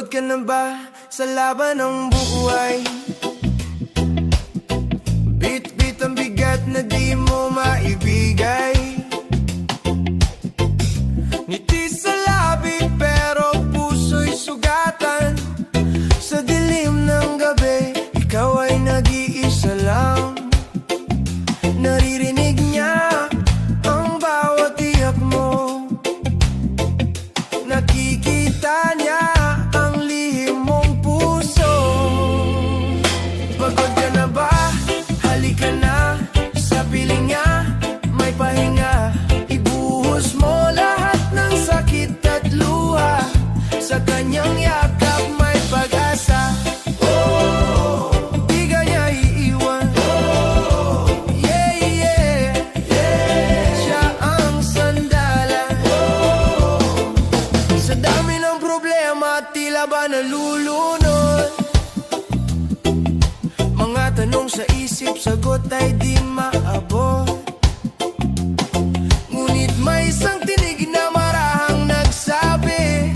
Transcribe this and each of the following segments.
Pagod ka na ba sa laban ng buhay? Bit-bit ang bigat na di mo maibigay. Ngiti sa labi pero puso'y sugatan. Sa dilim ng gabi, ikaw ay nag-iisa lang. Naririnig niya ang bawat iyak mo. Nakikita niya ang lihim mong puso. Pagod ka na ba? Halika na sa piling niya. May pahinga. Ibuhos mo lahat ng sakit at luha. Sa kanyang yakap may pag-asa. Di ka niya iiwan. Yeah, yeah, yeah. Siya ang sandalan. Sa dami ng problema, tila ba nalulunod? Mga tanong sa isip, sagot ay di maabot. Ngunit may isang tinig na marahang nagsabi,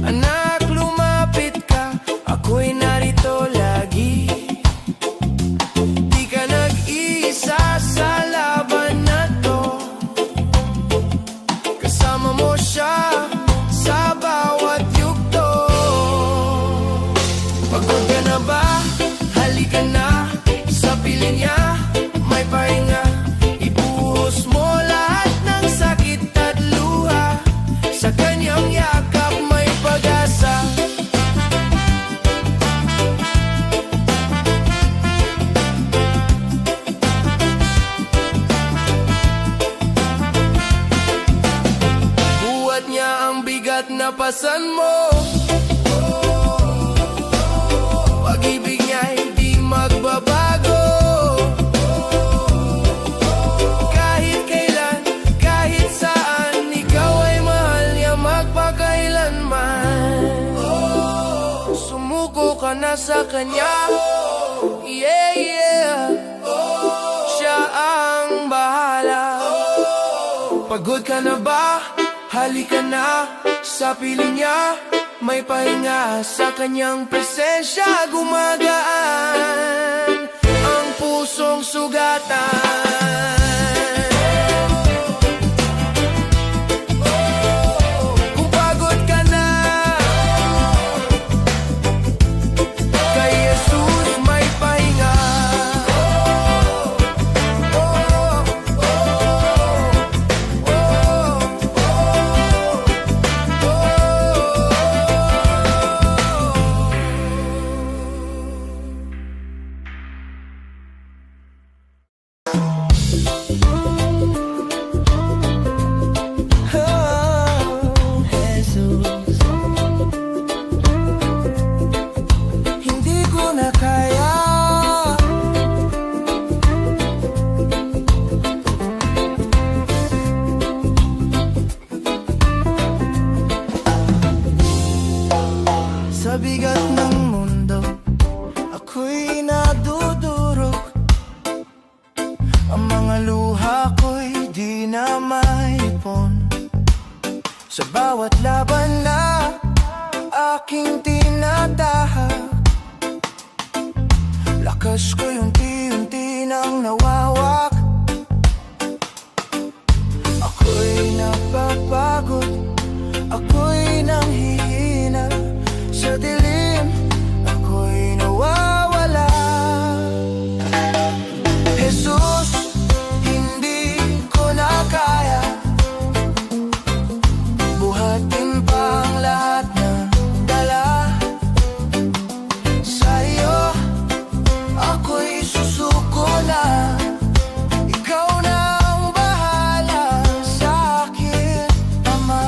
anak, lumapit ka, ako'y narito lagi. Di ka nag-iisa sa laban na to. Kasama mo siya sa bawat yugto. Pagod ka na ba? Halika na sa piling niya. May pahinga. Ibuhos mo lahat ng sakit at luha. Sa kanyang yakap may pag-asa. Buhat niya ang bigat na pasan mo. Pag-ibig niya hindi magbabago. Kahit kailan, kahit saan, ikaw ay mahal niya magpakailanman. Sumuko ka na sa kanya. Yeah, yeah. Siya ang bahala. Pagod ka na ba? Halika na sa piling niya. May pahinga sa kanyang presensya. Gumagaan ang pusong sugatan. Kung pagod ka na, kay Jesus may pahinga. Hindi ko na kaya. Sa bigat ng mundo, ako'y nadudurog. Ang mga luha ko'y di na maipon. Sa bawat laban na aking tinatahak, lakas ko'y unti-unti nang nawawak. Ako'y napapagod, ako'y nanghihina. Sa dilim, ako'y nawawala. Jesus, hindi ko na kaya buhatin pa ang lahat ng dala. Sa iyo, ako'y susuko na. Ikaw na ang bahala sa akin, Ama.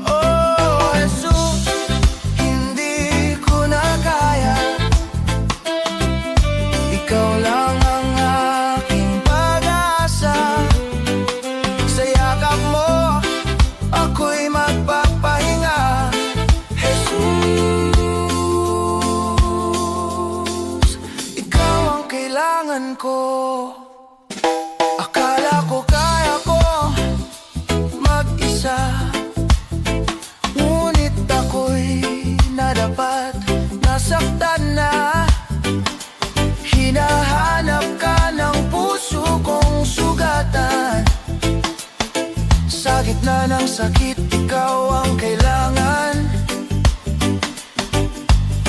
Oh, Jesus, hindi ko na kaya. Ikaw lang ang aking pag-asa. Sa yakap mo, ako'y magpapahinga. Jesus, ikaw ang kailangan ko. Akala ko kaya ko mag-isa, ngunit gitna ng sakit, ikaw ang kailangan.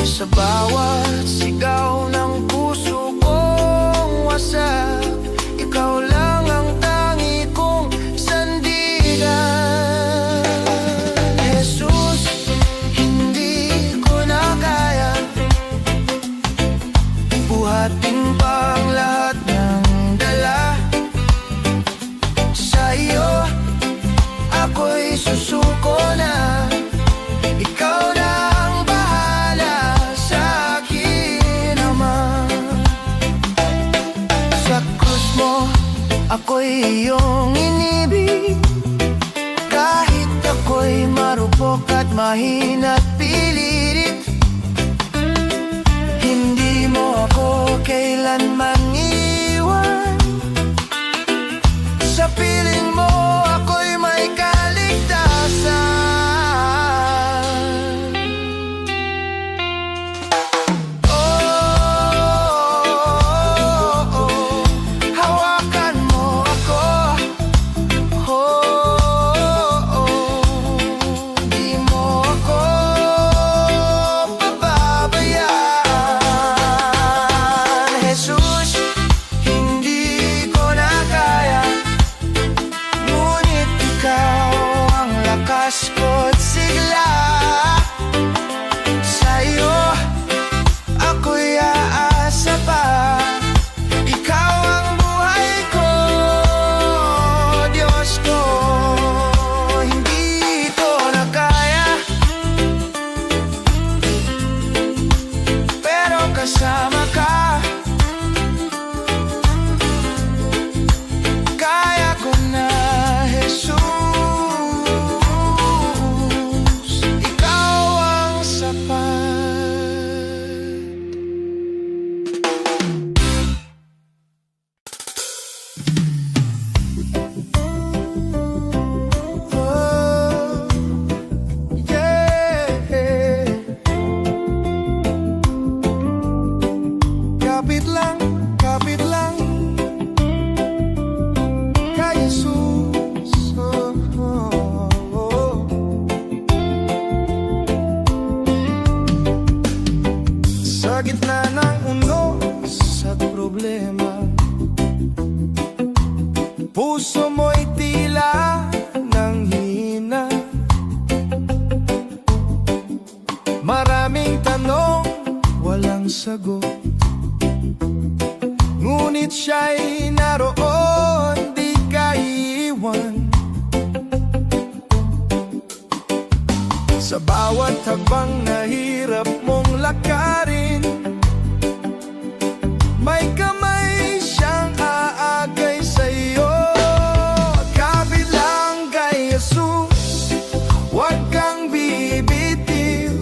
Sa bawat sigaw ng puso kong wasak, ikaw lang ang tangi kong sandigan. Jesus, hindi ko na kaya buhatin pa ang lahat ng dala. Sa iyo ako'y susuko na, ikaw na ang bahala sa akin, Ama. Sa krus mo ako'y iyong inibig, kahit ako'y marupok at mahina't pilirit. Hindi mo ako kailanman iwan, sa piling mo ako'y may kaligtasan. Oh, hawakan mo ako. Di mo ako pababayaan. Jesus, hindi ko na kaya, ngunit ikaw ang lakas ko't sigla. Sa'yo ako'y aasa pa, ikaw ang buhay ko, Diyos ko. Hindi ko na kaya, pero kasama ka, kaya ko na, Jesus. Ikaw ang sapat. Oh, yeah. Kapit lang kay Jesus. Sa gitna ng unos at problema, puso mo'y tila nanghina. Maraming tanong, walang sagot, ngunit siya'y naroon, di ka iiwan. Sa bawat hakbang na hirap mong lakarin, may kamay siyang aagay sa'yo. Kapit lang kay Jesus, huwag kang bibitiw,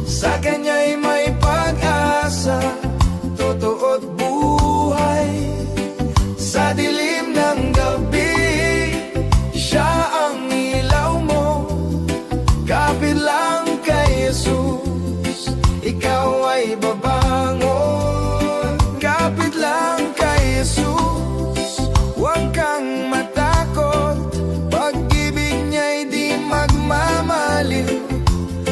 sa Kanya'y may pag-asa, totoo't buhay. Sa dilim ng gabi, siya ang ilaw mo. Kapit lang kay Jesus, ikaw ay babangon. Kapit lang kay Jesus, huwag kang matakot, pag-ibig niya'y di magmamaliw.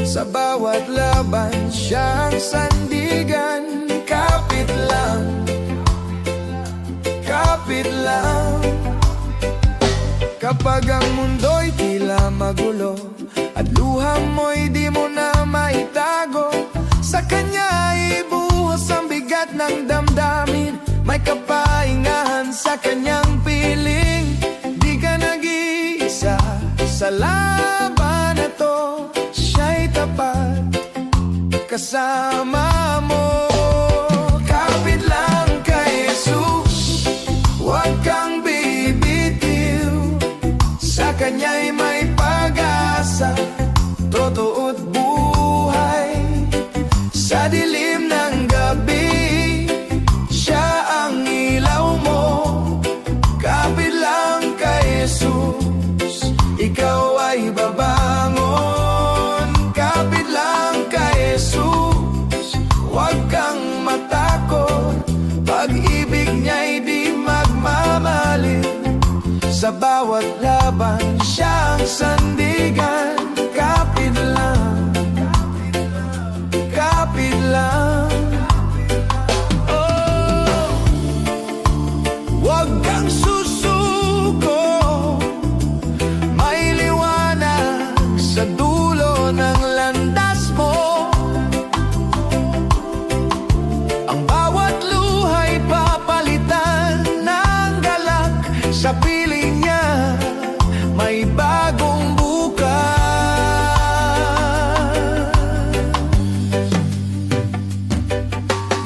Sa bawat laban siyang sandigan. Kapit lang, kapit lang. Kapag ang mundo'y tila magulo, at luha mo'y di mo na maitago, sa Kanya ibuhos ang bigat ng damdamin. May kapahingahan sa Kanyang piling. Di ka nag-iisa sa laban na to, siya'y tapat kasama mo. Kapit lang kay Jesus, huwag kang bibitiw, sa Kanya'y may pag-asa, totoo't buhay. Sa dilim ng gabi, siya ang ilaw mo. Kapit lang kay Jesus, ikaw ay babangon. Kapit lang kay Jesus, huwag kang matakot, pag-ibig niya'y di magmamaliw. Sa bawat laban siya sandigan, kapit lang, kapit lang. Oh, wag kang susuko, may liwanag sa dulo ng landas mo. Ang bawat luha'y papalitan ng galak, sa piling niya may bagong bukas.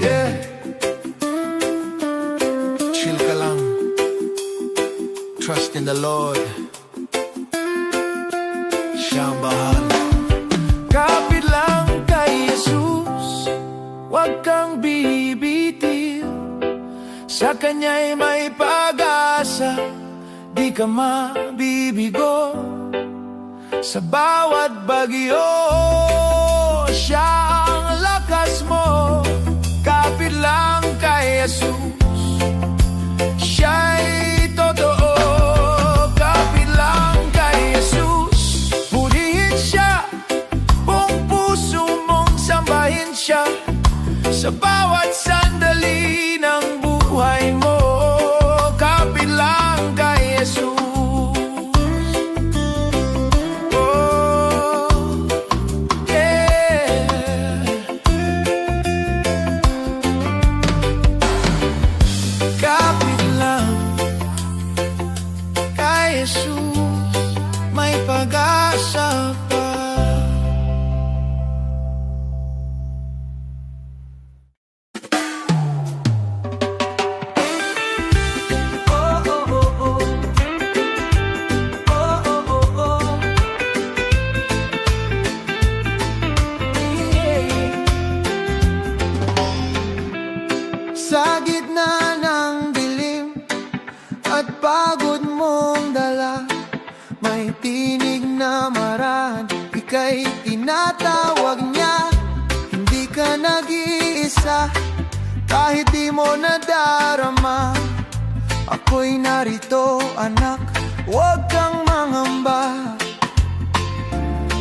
Yeah, chill ka lang, trust in the Lord, siya ang bahala. Kapit lang kay Jesus, wag kang bibitiw, sa Kanya'y may pag-asa, di ka mabibigo. Sa bawat bagyo, siya ang lakas mo. Kapit lang kay Jesus, siya'y totoo. Kapit lang kay Jesus, purihin siya, buong puso mong sambahin siya, sa bawat sandali ng buhay mo. Kapit lang kay Jesus. Oh, yeah. Kapit lang kay Jesus, may pag-asa pa. Sa gitna ng dilim at pagod mong dala, may tinig na marahang ika'y tinatawag niya. Hindi ka nag-iisa, kahit di mo nadarama. Ako'y narito, anak, huwag kang mangamba.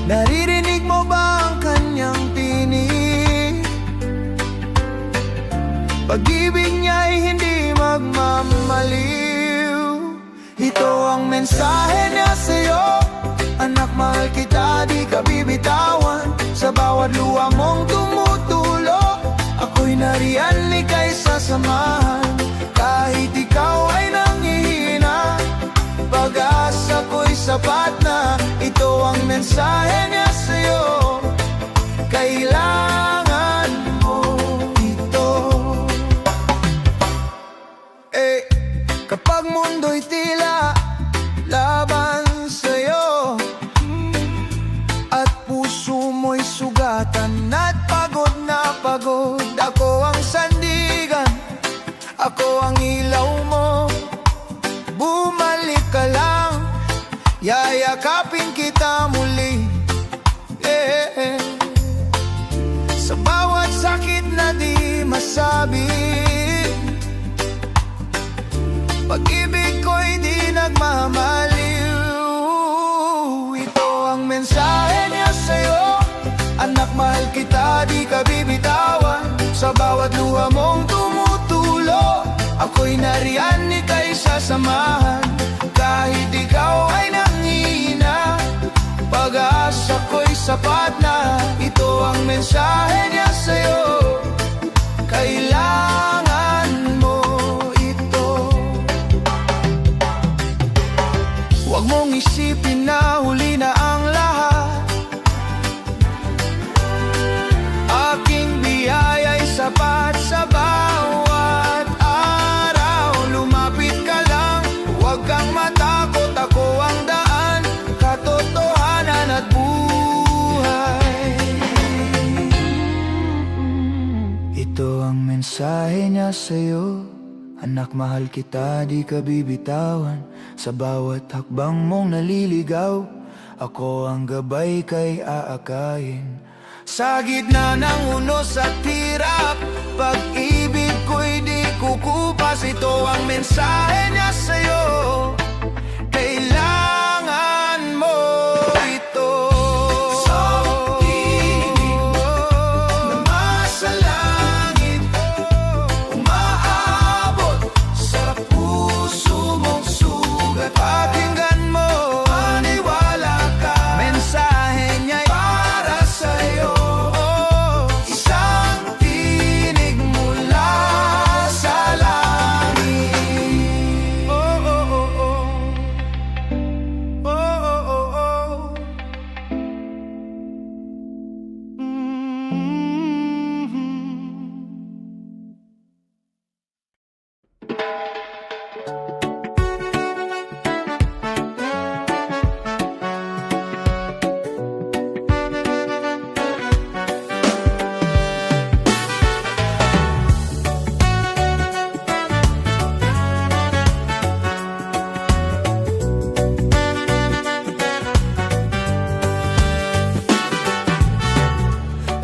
Naririnig mo ba ang kanyang tinig? Pag-ibig niya'y hindi magmamaliw. Ito ang mensahe niya sa'yo, anak, mahal kita, di ka bibitawan. Sa bawat luha mong tumutulo, ako'y nariyan, ika'y sasamahan. Kahit ikaw ay nanghihina, pag-asa ko'y sapat na. Ito ang mensahe niya sa'yo, kailangan mo ito. Kapag mundo'y tila laban sa'yo, at puso mo'y sugatan at pagod na pagod, ako ang sandigan, ako ang ilaw mo. Bumalik ka lang, yayakapin kita muli. Sa bawat sakit na di masabi, pag-ibig ko'y di nagmamaliw. Ito ang mensahe niya sa'yo, anak, mahal kita, di ka bibitawan. Sa bawat luha mong tumutulo, ako'y nariyan, ika'y sasamahan. Kahit ikaw ay nanghihina, pag-asa ko'y sapat na. Ito ang mensahe niya sa'yo, kailangan mo ito. Huwag mong isipin na huli na ang lahat, aking biyaya'y sapat sa bawat araw. Lumapit ka lang, huwag kang matakot, ako ang daan, katotohanan at buhay. Ito ang mensahe niya sa'yo, anak, mahal kita, di ka bibitawan. Sa bawat hakbang mong naliligaw, ako ang gabay kay aakayin. Sa gitna ng unos at hirap, pag-ibig ko'y di kukupas. Ito ang mensahe niya sa'yo, kailangan mo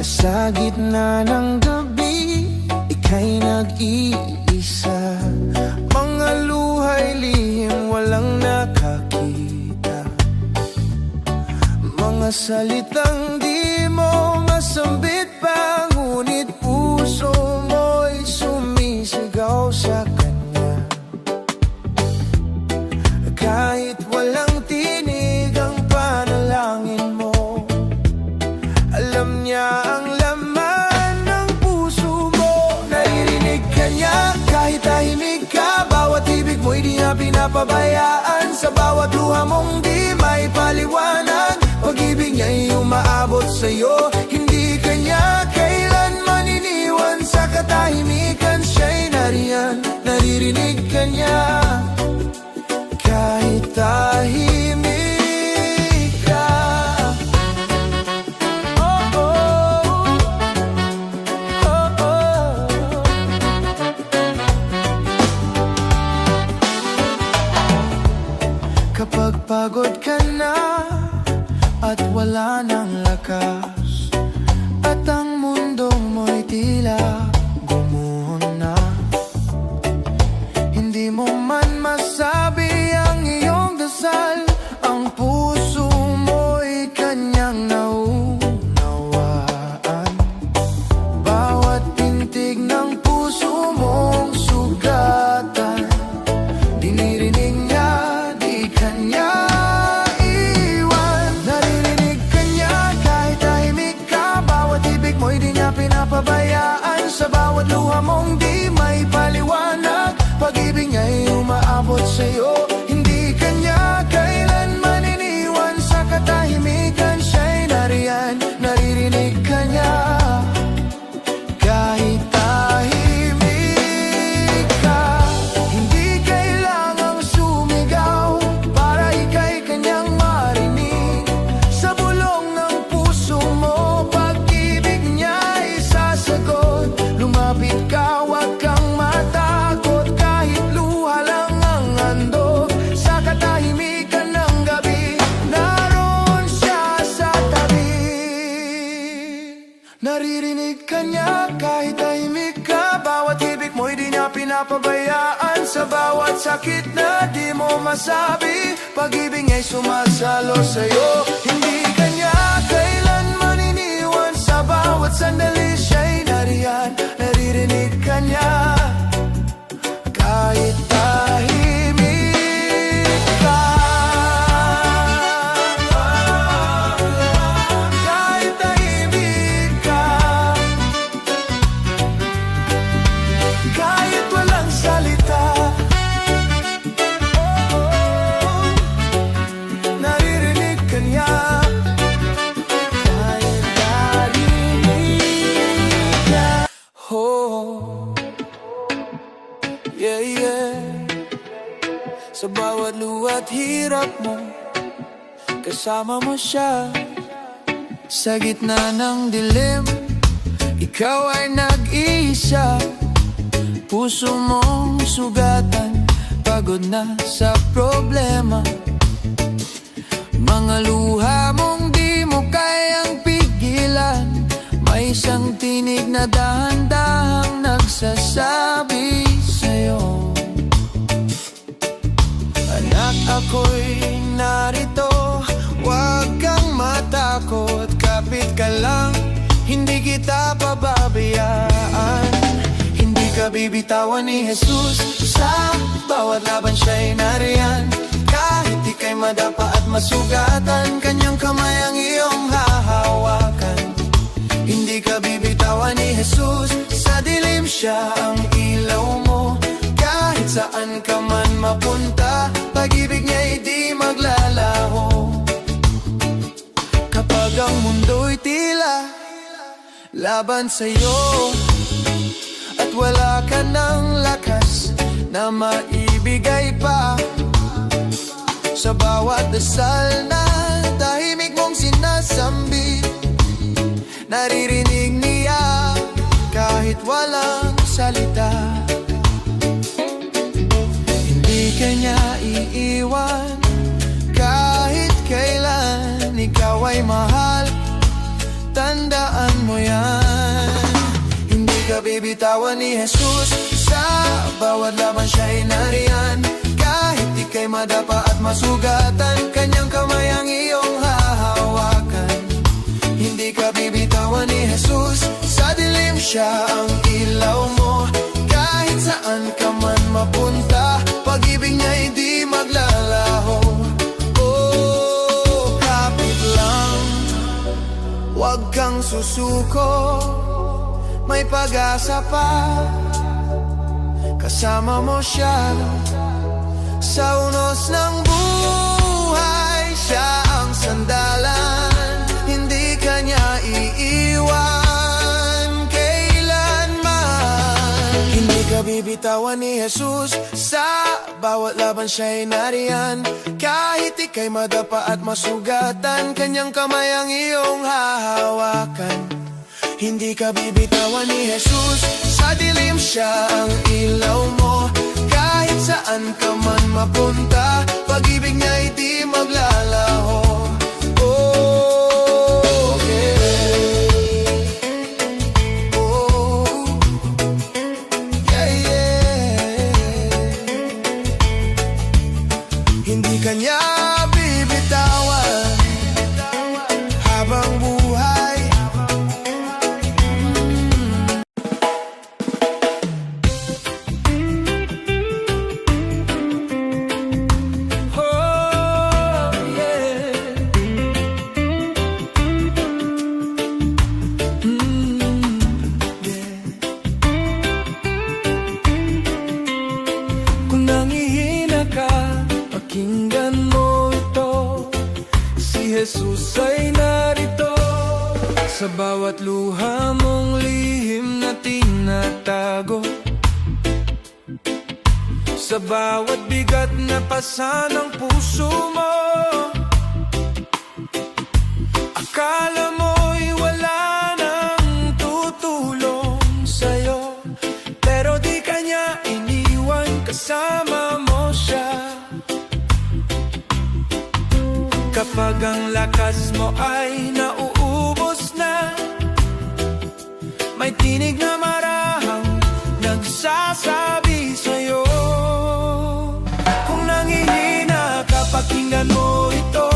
Sa gitna ng gabi, ika'y nag-iisa. Mga luha'y lihim, walang nakakita. Mga salitang di mo masambit pa, ngunit puso mo'y sumisigaw sa kanya. Kahit walang tinig ang panalangin mo, alam niya ang laman ng puso mo. Naririnig ka niya kahit tahimik ka. Bawat ibig mo'y di niya pinapabayaan. Sa bawat luha mong di may paliwanag, pag-ibig niya'y umaabot sa'yo. Hindi ka niya kailanman iniwan. Sa katahimikan siya'y nariyan. Naririnig ka niya kahit tahimik ka. Oh, oh, oh, oh. Kapag pagod ka na at wala ng lakas, at ang mundo mo'y tila gumuho na, hindi mo man masabi ang iyong dasal, ang puso mo'y kanyang naunawaan. Bawat tintig ng puso mong sugatan, dinirinig niya, di kanya iwan. Naririnig ka niya kahit tahimik ka. Bawat ibig mo'y di niya pinapabayaan. Sa bawat luha mong di may paliwanag, pag-ibig niya'y umaabot sa'yo. Hindi ka niya kailanman iniwan. Sa katahimikan siya'y nariyan. Naririnig ka niya kahit tahimik ka. Hindi kailangang sumigaw para ika'y kanyang marinig. Sa bulong ng puso mo, pag-ibig niya'y sasagot. Lumapit ka, huwag kang matakot, kahit luha lang ang handog. Sa katahimikan ng gabi, naroon siya sa tabi. Naririnig ka niya kahit tahimik ka. Bawat ibig mo'y di niya pinapabayaan. Sa bawat sakit na di mo masabi, pag-ibig niya'y sumasalo sa'yo. Hindi ka niya kailanman iniwan. Sa bawat sandali siya'y nariyan. Naririnig ka niya kahit tahimik ka. Kahit tahimik ka, kahit walang salita, oh, naririnig ka niya kahit tahimik ka. Oh, yeah, yeah. Sa bawat luwa't hirap mo, kasama mo siya. Sa gitna ng dilim, ikaw ay nag-iisa. Puso mong sugatan, pagod na sa problema. Mga luha mong di mo kayang pigilan. May isang tinig na dahan-dahang nagsasabi sa'yo, anak, ako'y narito. Huwag kang matakot, kapit ka lang, hindi kita pababayaan. Hindi ka bibitawan ni Jesus. Sa bawat laban siya'y nariyan. Kahit ika'y madapa at masugatan, kanyang kamay ang iyong hahawakan. Hindi ka bibitawan ni Jesus. Sa dilim siya ang ilaw mo. Kahit saan ka man mapunta, pag-ibig niya'y di maglalaho. Kapag ang mundo'y tila laban sa'yo, at wala ka ng lakas na maibigay pa, sa bawat dasal na tahimik mong sinasambit, naririnig niya kahit walang salita. Hindi ka niya iiwan kahit kailan. Ikaw ay mahal, tandaan mo yan. bibitawan ni Jesus. Sa bawat laban siya'y nariyan, kahit ika'y madapa at masugatan, kanyang kamay ang iyong hahawakan. Hindi ka bibitawan ni Jesus. Sa dilim siya ang ilaw mo, kahit saan ka man mapunta, pag-ibig niya'y di maglalaho. Oh, kapit lang, huwag kang susuko, may pag-asa pa. Kasama mo siya sa unos ng buhay, siya ang sandalan, hindi ka niya iiwan kailanman. Hindi ka bibitawan ni Jesus. Sa bawat laban siya'y nariyan, kahit ika'y madapa at masugatan, kanyang kamay ang iyong hahawakan. Hindi ka bibitawan ni Jesus. Sa dilim siya ang ilaw mo, kahit saan ka man mapunta, pag-ibig niya'y di maglalaho. Oh, yeah. Oh, yeah, yeah. Hindi ka niya bibitawan habang buhay. Pakinggan mo ito, si Jesus ay narito. Sa bawat luha mong lihim na tinatago, sa bawat bigat na pasa ng puso mo. Akala mo'y wala nang tutulong sa'yo, pero di ka niya iniwan, kasama mo siya. Kapag ang lakas mo ay nauubos na, may tinig na marahang nagsasabi sa'yo. Kung nangihina ka, pakinggan mo ito,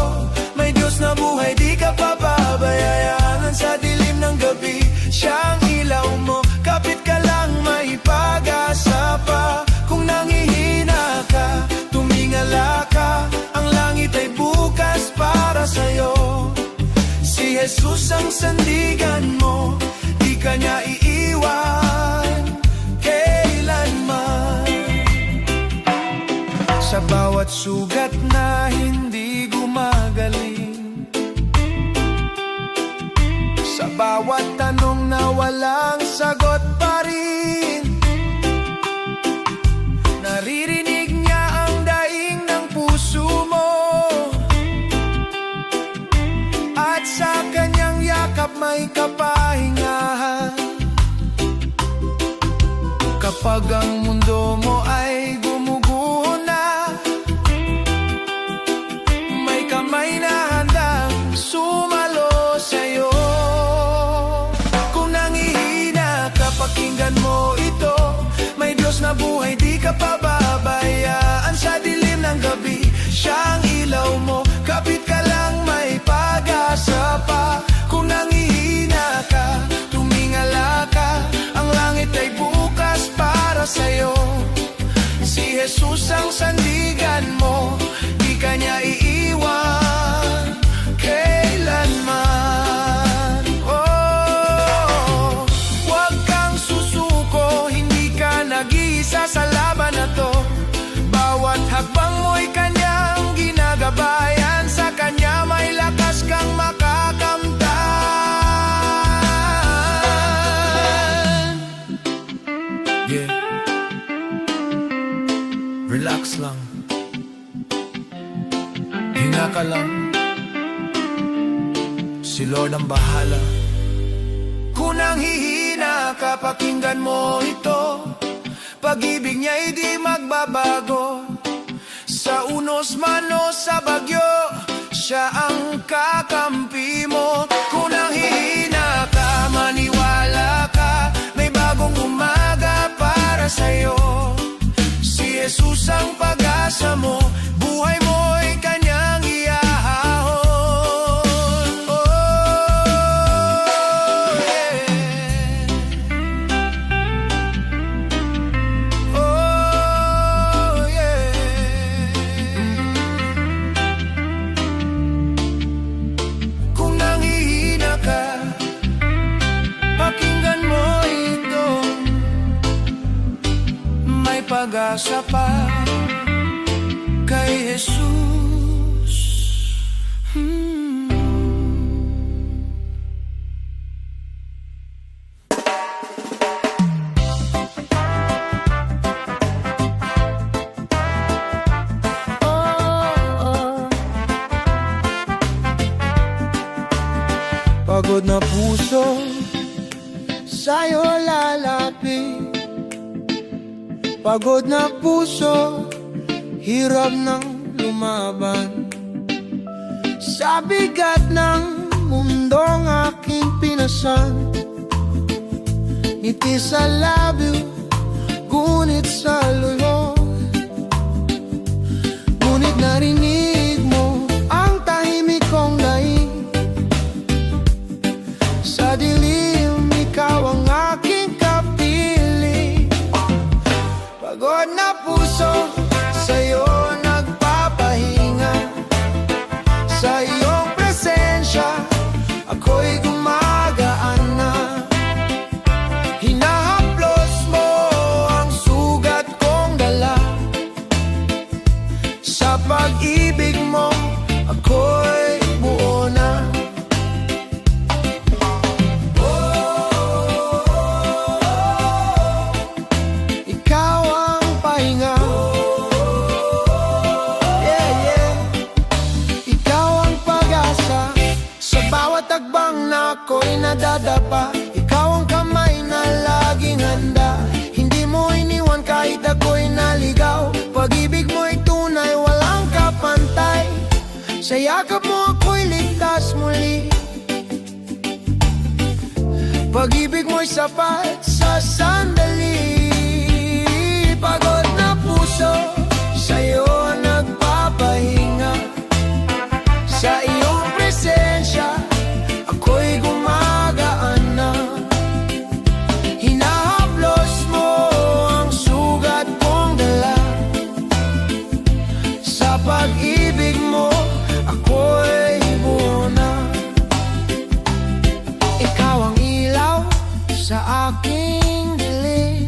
may Diyos na buhay, di ka papabayaan. Sa dilim ng gabi, siya ang ilaw mo, kapit ka lang, may pag-asa pa. Kung nangihina ka, tumingala ka, ang langit ay bukas para sa'yo. Si Jesus ang sandigan mo, di ka niya iiwan kailanman. Sa bawat sugat na hindi gumagaling, sa bawat tanong na walang sagot pa rin, naririnig niya ang daing ng puso mo. At sa kanyang yakap may kapahingahan. Kapag ang mundo mo ay gumuguho na, may kamay na handang sumalo sa'yo. Kung nangihina ka, pakinggan mo ito, may Diyos na buhay, di ka pababayaan. Sa dilim ng gabi, siya ang ilaw mo, kapit ka lang, may pag-asa pa. Kung nangihina ka, tumingala ka, ang langit ay bukas para sa'yo. Si Jesus ang sandigan mo, di ka niya iiwan kailanman. Oh, huwag kang susuko, hindi ka nag-iisa sa laban na to. Bawat hakbang mo'y kanyang ginagabayan, sa kanya may lakas kang makakamtan. Yeah. Relax lang, hinga ka lang, si Lord ang bahala. Kung nanghihina ka, pakinggan mo ito, pag-ibig niya'y di magbabago. Sa unos man o sa bagyo, siya ang kakampi mo. Kung nanghihina ka, maniwala ka, may bagong umaga. pag-asa pa kay Jesus. Pagod na puso, sa'yo lalapit. Pagod na puso, hirap nang lumaban sa bigat ng mundong aking pinasan. Ngiti sa labi, gunit sa luyo. Ngunit narinig mo ang tahimik kong daig. Sa dilim, ikaw ang aking kapiling. Pagod na puso, sa'yo nagpapahinga. Sa iyong presensya, ako'y gumagaan na. Hinahaplos mo ang sugat kong dala. Sa pag-ibig mo, ako'y buo na. Tagbang na ako'y nadadapa, ikaw ang kamay na laging handa. Hindi mo iniwan kahit ako'y naligaw. Pag-ibig mo'y tunay, walang kapantay. Sa yakap mo ako'y ligtas muli. Pag-ibig mo'y sapat sa sandali. Pagod na puso, sa'yo nagpapahinga. Sa iyong presensya, ako'y gumagaan na. Hinahaplos mo ang sugat kong dala. Sa pag-ibig mo, ako'y buo na. Ikaw ang ilaw sa aking dilim.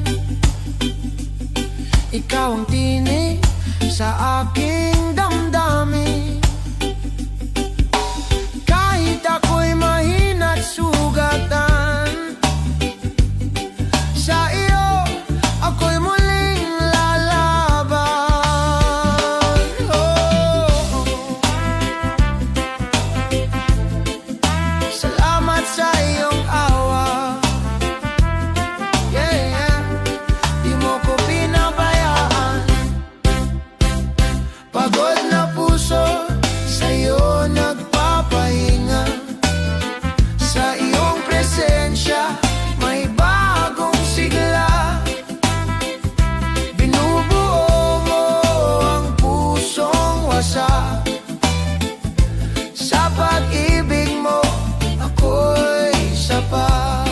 Ikaw ang tinig sa aking damdamin. Kahit ako'y mahina't sugatan, sa iyo ako'y muling lalaban. Salamat sa iyong awa. Di mo ko pinabayaan. Pagod na puso, sa'yo nagpapahinga. Sa iyong presensya, may bagong sigla. Binubuo mo ang pusong wasak. Sa pag-ibig mo, ako'y sapat.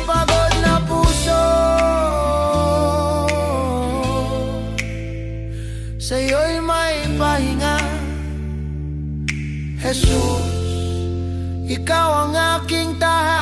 Pagod na puso, sa'yo'y may pahinga. Jesus, ikaw ang aking tahanan.